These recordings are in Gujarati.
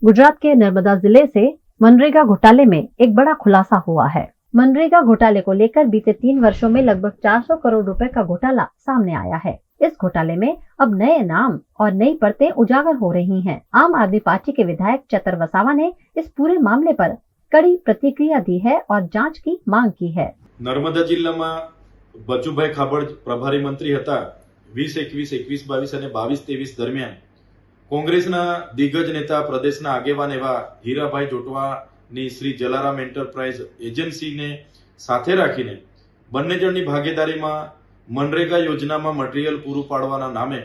गुजरात के नर्मदा जिले से मनरेगा घोटाले में एक बड़ा खुलासा हुआ है। मनरेगा घोटाले को लेकर बीते 3 वर्षों में लगभग 400 करोड़ रुपए का घोटाला सामने आया है। इस घोटाले में अब नए नाम और नई परतें उजागर हो रही हैं। आम आदमी पार्टी के विधायक चतर वसावा ने इस पूरे मामले पर कड़ी प्रतिक्रिया दी है और जांच की मांग की है। नर्मदा जिल्लाમાં બચુભાઈ ખાબડ પ્રભારી મંત્રી હતા 2021, 21, 22 અને 22-23 દરમિયાન કોંગ્રેસના દિગ્ગજ નેતા પ્રદેશના આગેવાન એવા હીરાભાઈ જોટવાની શ્રી જલારામ એન્ટરપ્રાઇઝ એજન્સીને સાથે રાખીને બંને જણની ભાગીદારીમાં મનરેગા યોજનામાં મટીરીયલ પૂરું પાડવાના નામે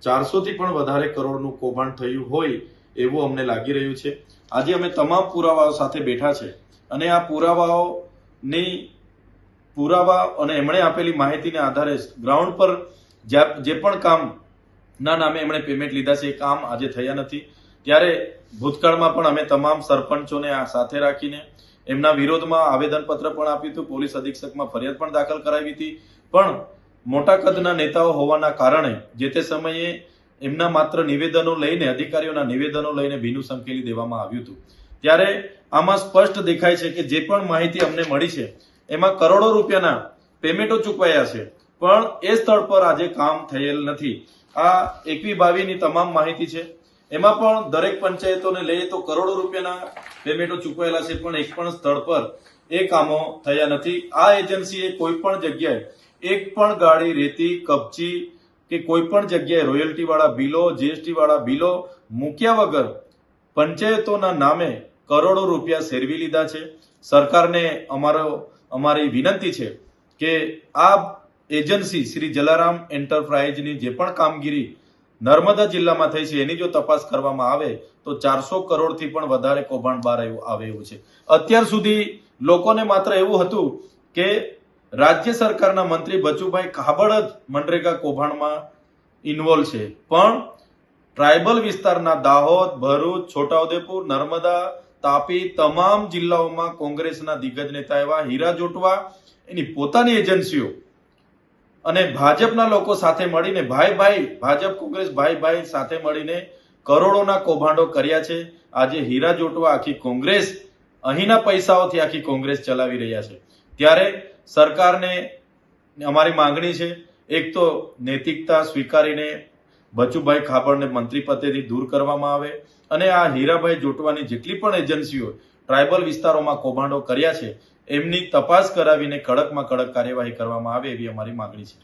400 થી પણ વધારે કરોડનું કૌભાંડ થયું હોય એવું અમને લાગી રહ્યું છે। આજે અમે તમામ પુરાવાઓ સાથે બેઠા છે અને આ પુરાવા અને એમણે આપેલી માહિતીના આધારે ગ્રાઉન્ડ પર જે પણ કામના નામે એમણે પેમેન્ટ લીધા છે એ કામ આજે થયા નથી। ત્યારે ભૂતકાળમાં પણ અમે તમામ સરપંચોને આ સાથે રાખીને એમના વિરોધમાં આવેદનપત્ર પણ આપ્યું હતું, પોલીસ અધિક્ષકમાં ફરિયાદ પણ દાખલ કરાવી હતી, પણ મોટા કદના નેતાઓ હોવાના કારણે જે તે સમયે એમના માત્ર નિવેદનો લઈને અધિકારીઓના નિવેદનો લઈને ભીનું સંકેલી દેવામાં આવ્યું હતું। ત્યારે આમાં સ્પષ્ટ દેખાય છે કે જે પણ માહિતી અમને મળી છે એમાં કરોડો રૂપિયાના પેમેન્ટો ચૂકવાયા છે, પણ એ સ્થળ પર આજે કામ થયેલ નથી। આ 21-22ની તમામ માહિતી છે, એમાં પણ દરેક પંચાયતોને લઈએ તો કરોડો રૂપિયાના પેમેન્ટો ચૂકવાયેલા છે, પણ એક પણ સ્થળ પર એ કામો થયા નથી। આ એજન્સીએ કોઈ પણ જગ્યાએ એક પણ ગાડી રેતી કપચી કે કોઈ પણ જગ્યાએ રોયલ્ટી વાળા બિલો, જીએસટી વાળા બિલો મૂક્યા વગર પંચાયતોના નામે કરોડો રૂપિયા સેરવી લીધા છે। સરકારને અમારી વિનંતી છે કે આ એજન્સી શ્રી જલારામ એન્ટરપ્રાઇઝની જે પણ કામગીરી નર્મદા જિલ્લામાં થઈ છે એની જો તપાસ કરવામાં આવે તો 400 કરોડથી પણ વધારે કૌભાંડ બહાર આવે એવું છે। અત્યાર સુધી લોકોને માત્ર એવું હતું કે રાજ્ય સરકારના મંત્રી બચુભાઈ ખાબડ જ મનરેગા કૌભાંડમાં ઇન્વોલ્વ છે, પણ ટ્રાઇબલ વિસ્તારના દાહોદ, ભરૂચ, છોટાઉદેપુર, નર્મદા, તાપી તમામ જિલ્લાઓમાં કોંગ્રેસના દિગ્ગજ નેતા એવા હીરા જોટવા એની પોતાની એજન્સીઓ અને ભાજપના લોકો સાથે મળીને ભાજપ કોંગ્રેસ ભાઈ સાથે મળીને કરોડોના કૌભાંડો કર્યા છે। આજે હીરા જોટવા આખી કોંગ્રેસ અહીંના પૈસાઓથી આખી કોંગ્રેસ ચલાવી રહ્યા છે। ત્યારે સરકારને અમારી માંગણી છે, એક તો નૈતિકતા સ્વીકારીને બચુભાઈ ખાબડને મંત્રી પદેથી દૂર કરવામાં આવે અને આ હીરાભાઈ જોટવાની જેટલી પણ એજન્સીઓ ટ્રાઇબલ વિસ્તારોમાં કૌભાંડો કર્યા છે એમની તપાસ કરાવીને કડકમાં કડક કાર્યવાહી કરવામાં આવે એવી અમારી માંગણી છે।